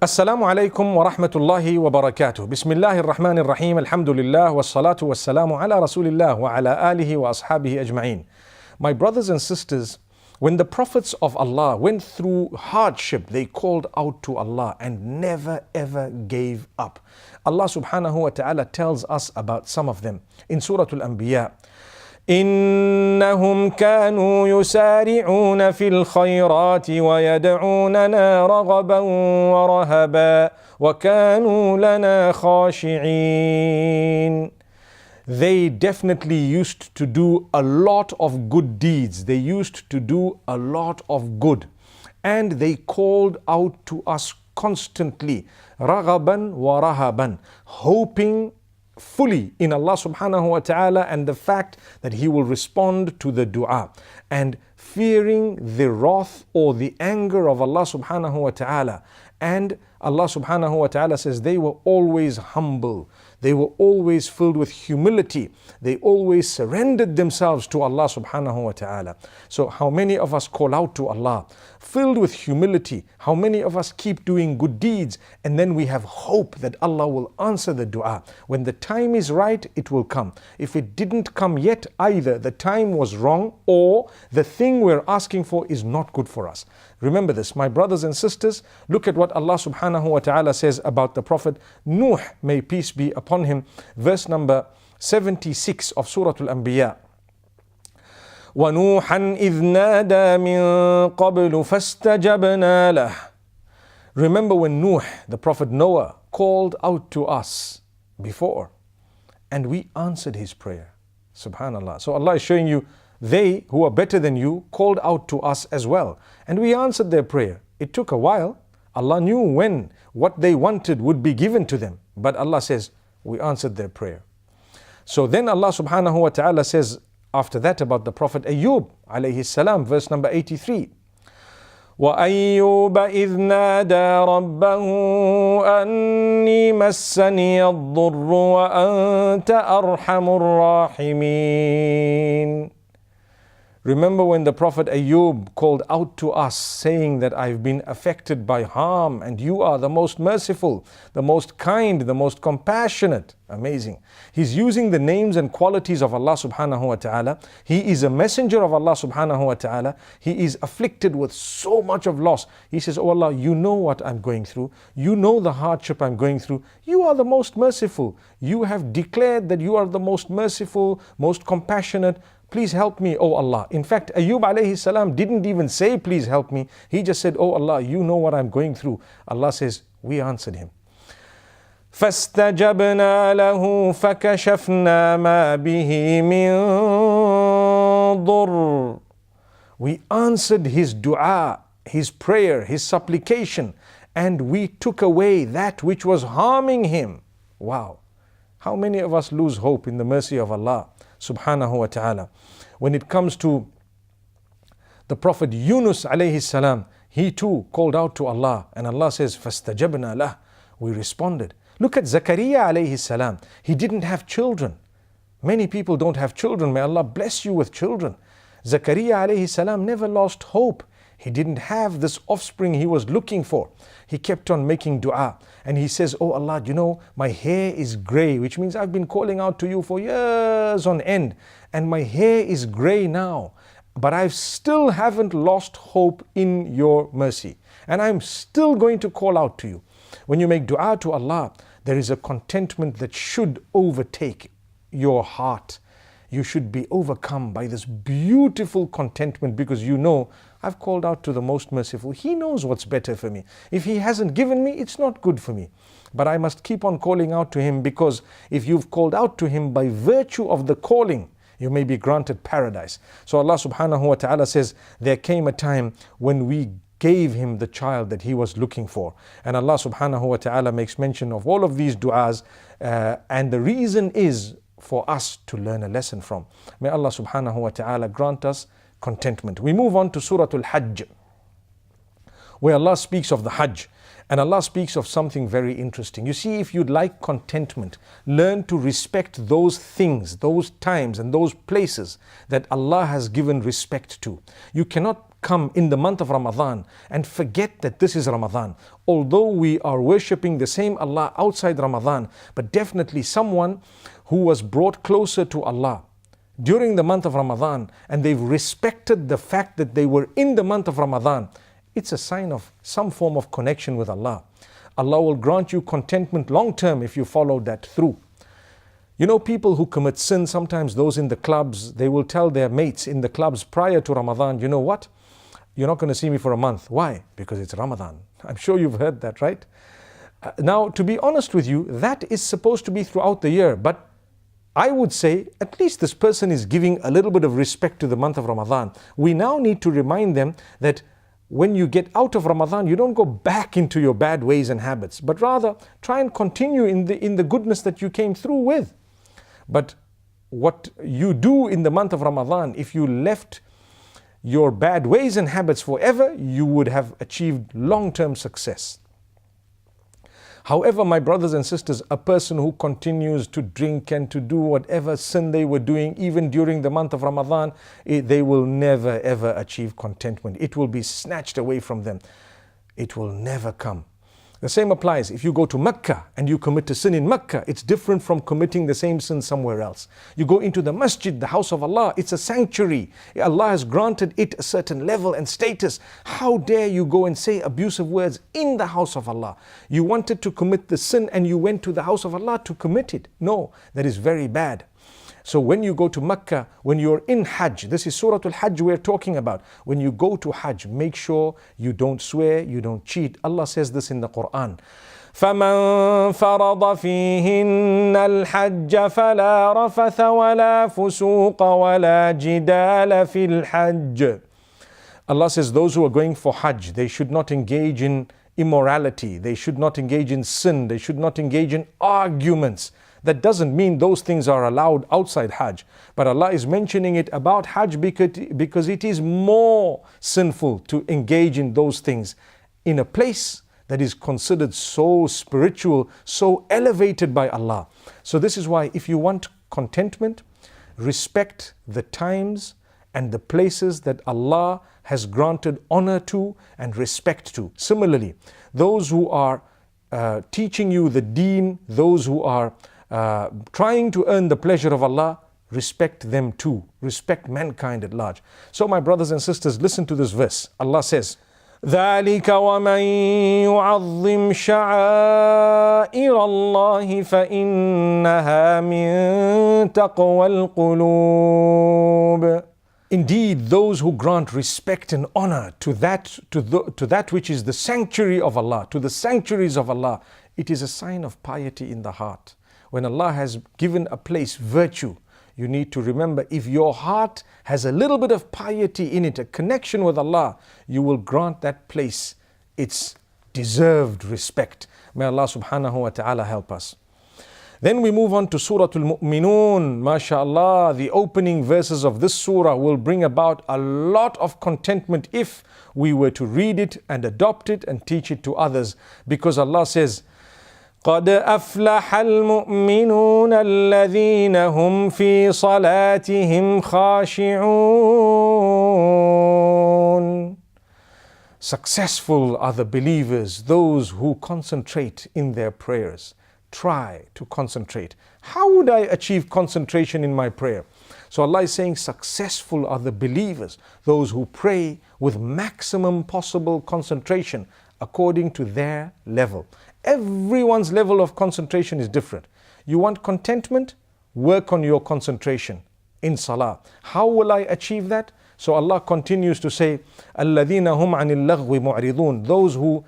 Assalamu alaikum wa rahmatullahi wa barakatuh. Bismillahir Rahmanir Rahim. Alhamdulillah wa salatu wa salamu ala Rasulillah wa ala alihi wa ashabihi ajma'in. My brothers and sisters, when the prophets of Allah went through hardship, they called out to Allah and never ever gave up. Allah subhanahu wa ta'ala tells us about some of them in Surah Al-Anbiya. إنهم كانوا يسارعون في الخيرات ويدعوننا رغبا ورهبا وكانوا لنا خاشعين. They definitely used to do a lot of good deeds. They used to do a lot of good. And they called out to us constantly, رغبا ورهبا, hoping fully in Allah subhanahu wa ta'ala and the fact that He will respond to the dua, and fearing the wrath or the anger of Allah subhanahu wa ta'ala. And Allah subhanahu wa ta'ala says they were always humble. They were always filled with humility. They always surrendered themselves to Allah subhanahu wa ta'ala. So how many of us call out to Allah filled with humility? How many of us keep doing good deeds and then we have hope that Allah will answer the dua? When the time is right, it will come. If it didn't come yet, either the time was wrong or the thing we're asking for is not good for us. Remember this, my brothers and sisters. Look at what Allah subhanahu wa ta'ala says about the Prophet Nuh, may peace be upon him. Verse number 76 of Surah Al-Anbiya. وَنُوحًا إِذْ نَادَى مِن قَبْلُ فَاسْتَجَبْنَا لَهُ. Remember when Nuh, the Prophet Noah, called out to us before and we answered his prayer. Subhanallah. So Allah is showing you, they who are better than you called out to us as well, and we answered their prayer. It took a while. Allah knew when what they wanted would be given to them, but Allah says we answered their prayer. So then Allah subhanahu wa ta'ala says after that about the Prophet Ayyub alayhi salam, verse number 83. وَأَيُّوبَ إِذْ نَادَى رَبَّهُ أَنِّي مَسَّنِيَ الضُّرُّ وَأَنْتَ أَرْحَمُ الرَّاحِمِينَ. Remember when the Prophet Ayyub called out to us saying that I've been affected by harm and you are the most merciful, the most kind, the most compassionate. Amazing. He's using the names and qualities of Allah subhanahu wa ta'ala. He is a messenger of Allah subhanahu wa ta'ala. He is afflicted with so much of loss. He says, oh Allah, you know what I'm going through. You know the hardship I'm going through. You are the most merciful. You have declared that you are the most merciful, most compassionate. Please help me, oh Allah. In fact, Ayyub alayhi salam didn't even say, please help me. He just said, oh Allah, you know what I'm going through. Allah says, we answered him. فَاسْتَجَبْنَا لَهُ فَكَشَفْنَا مَا بِهِ مِن ضُرٍّ. We answered his dua, his prayer, his supplication, and we took away that which was harming him. Wow. How many of us lose hope in the mercy of Allah subhanahu wa ta'ala? When it comes to the Prophet Yunus alayhi salam, he too called out to Allah, and Allah says, فَاسْتَجَبْنَا لَهُ. We responded. Look at Zakaria alayhi salam. He didn't have children. Many people don't have children. May Allah bless you with children. Zakaria alayhi salam never lost hope. He didn't have this offspring he was looking for. He kept on making dua. And he says, oh Allah, you know, my hair is gray, which means I've been calling out to you for years on end. And my hair is gray now. But I still haven't lost hope in your mercy. And I'm still going to call out to you. When you make dua to Allah, there is a contentment that should overtake your heart. You should be overcome by this beautiful contentment because you know, I've called out to the most merciful. He knows what's better for me. If He hasn't given me, it's not good for me. But I must keep on calling out to Him, because if you've called out to Him by virtue of the calling, you may be granted paradise. So Allah subhanahu wa ta'ala says, there came a time when we gave him the child that he was looking for. And Allah subhanahu wa ta'ala makes mention of all of these du'as, and the reason is for us to learn a lesson from. May Allah subhanahu wa ta'ala grant us contentment. We move on to Surah Al-Hajj, where Allah speaks of the Hajj. And Allah speaks of something very interesting. You see, if you'd like contentment, learn to respect those things, those times and those places that Allah has given respect to. You cannot come in the month of Ramadan and forget that this is Ramadan. Although we are worshipping the same Allah outside Ramadan, but definitely someone who was brought closer to Allah during the month of Ramadan and they've respected the fact that they were in the month of Ramadan, it's a sign of some form of connection with Allah. Allah will grant you contentment long term if you follow that through. You know, people who commit sin, sometimes those in the clubs, they will tell their mates in the clubs prior to Ramadan, you know what? You're not going to see me for a month. Why? Because it's Ramadan. I'm sure you've heard that, right? Now, to be honest with you, that is supposed to be throughout the year. But I would say at least this person is giving a little bit of respect to the month of Ramadan. We now need to remind them that when you get out of Ramadan, you don't go back into your bad ways and habits, but rather try and continue in the goodness that you came through with. But what you do in the month of Ramadan, if you left your bad ways and habits forever, you would have achieved long-term success. However, my brothers and sisters, a person who continues to drink and to do whatever sin they were doing, even during the month of Ramadan, they will never ever achieve contentment. It will be snatched away from them. It will never come. The same applies if you go to Mecca and you commit a sin in Mecca. It's different from committing the same sin somewhere else. You go into the masjid, the house of Allah. It's a sanctuary. Allah has granted it a certain level and status. How dare you go and say abusive words in the house of Allah? You wanted to commit the sin and you went to the house of Allah to commit it. No, that is very bad. So when you go to Mecca, when you're in Hajj, this is Surah Al-Hajj we're talking about. When you go to Hajj, make sure you don't swear, you don't cheat. Allah says this in the Quran. فَمَنْ فَرَضَ فِيهِنَّ الْحَجَّ فَلَا رَفَثَ وَلَا فُسُوقَ وَلَا جِدَالَ فِي الْحَجِّ. Allah says those who are going for Hajj, they should not engage in immorality. They should not engage in sin. They should not engage in arguments. That doesn't mean those things are allowed outside Hajj. But Allah is mentioning it about Hajj because it is more sinful to engage in those things in a place that is considered so spiritual, so elevated by Allah. So this is why if you want contentment, respect the times and the places that Allah has granted honor to and respect to. Similarly, those who are teaching you the deen, those who are trying to earn the pleasure of Allah, respect them too. Respect mankind at large. So my brothers and sisters, listen to this verse. Allah says, ذَلِكَ وَمَنْ يُعَظِّمْ شَعَائِرَ اللَّهِ فَإِنَّهَا مِنْ تَقْوَى الْقُلُوبِ. Indeed, those who grant respect and honor to that which is the sanctuary of Allah, to the sanctuaries of Allah, it is a sign of piety in the heart. When Allah has given a place virtue, you need to remember if your heart has a little bit of piety in it, a connection with Allah, you will grant that place its deserved respect. May Allah subhanahu wa ta'ala help us. Then we move on to Surah Al-Mu'minun. MashaAllah, the opening verses of this surah will bring about a lot of contentment if we were to read it and adopt it and teach it to others. Because Allah says, قَدْ أَفْلَحَ الْمُؤْمِنُونَ الَّذِينَ هُمْ فِي صَلَاتِهِمْ خَاشِعُونَ. Successful are the believers, those who concentrate in their prayers. Try to concentrate. How would I achieve concentration in my prayer? So Allah is saying successful are the believers, those who pray with maximum possible concentration according to their level. Everyone's level of concentration is different. You want contentment? Work on your concentration in salah. How will I achieve that? So Allah continues to say, الَّذِينَ هُمْ عَنِ اللَّغْوِ مُعْرِضُونَ. Those who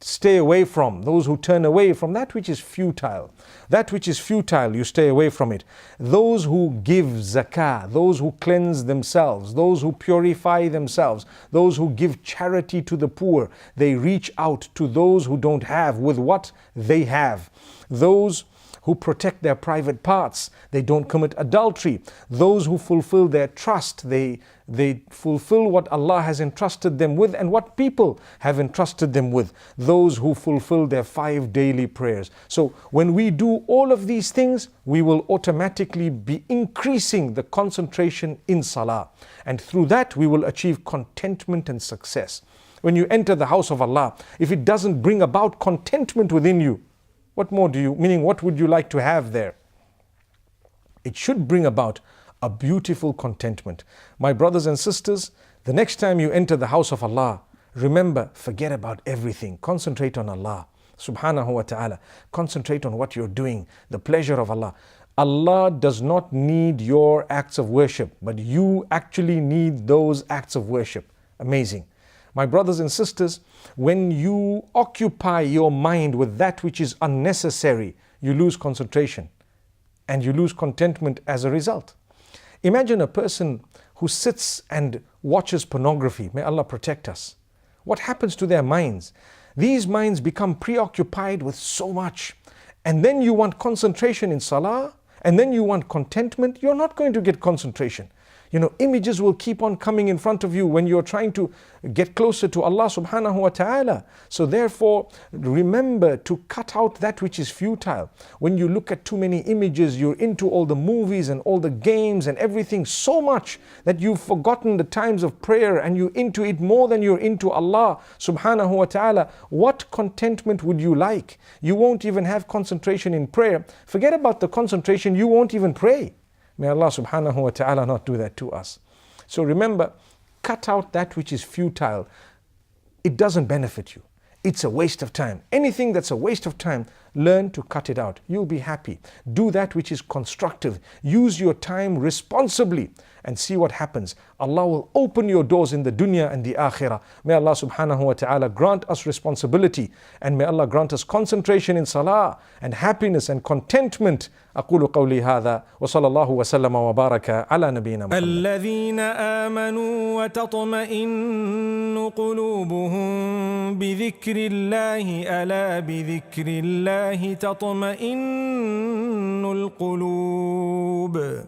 stay away from, those who turn away from that which is futile. That which is futile, you stay away from it. Those who give zakah, those who cleanse themselves, those who purify themselves, those who give charity to the poor, they reach out to those who don't have with what they have. Those who protect their private parts, they don't commit adultery. Those who fulfill their trust, they fulfill what Allah has entrusted them with and what people have entrusted them with. Those who fulfill their 5 daily prayers. So when we do all of these things, we will automatically be increasing the concentration in salah. And through that, we will achieve contentment and success. When you enter the house of Allah, if it doesn't bring about contentment within you, what more do you, meaning what would you like to have there? It should bring about a beautiful contentment. My brothers and sisters, the next time you enter the house of Allah, remember, forget about everything. Concentrate on Allah subhanahu wa ta'ala. Concentrate on what you're doing, the pleasure of Allah. Allah does not need your acts of worship, but you actually need those acts of worship. Amazing. My brothers and sisters, when you occupy your mind with that which is unnecessary, you lose concentration and you lose contentment as a result. Imagine a person who sits and watches pornography. May Allah protect us. What happens to their minds? These minds become preoccupied with so much. And then you want concentration in salah, and then you want contentment. You're not going to get concentration. You know, images will keep on coming in front of you when you're trying to get closer to Allah subhanahu wa ta'ala. So therefore, remember to cut out that which is futile. When you look at too many images, you're into all the movies and all the games and everything so much that you've forgotten the times of prayer and you're into it more than you're into Allah subhanahu wa ta'ala. What contentment would you like? You won't even have concentration in prayer. Forget about the concentration, you won't even pray. May Allah subhanahu wa ta'ala not do that to us. So remember, cut out that which is futile. It doesn't benefit you. It's a waste of time. Anything that's a waste of time, learn to cut it out. You'll be happy. Do that which is constructive. Use your time responsibly and see what happens. Allah will open your doors in the dunya and the akhirah. May Allah subhanahu wa ta'ala grant us responsibility, and may Allah grant us concentration in salah and happiness and contentment. أقول قولي هذا وصلى الله وسلم وبارك على نبينا محمد. الذين آمنوا وتطمئن قلوبهم بذكر الله ألا بذكر الله تطمئن القلوب.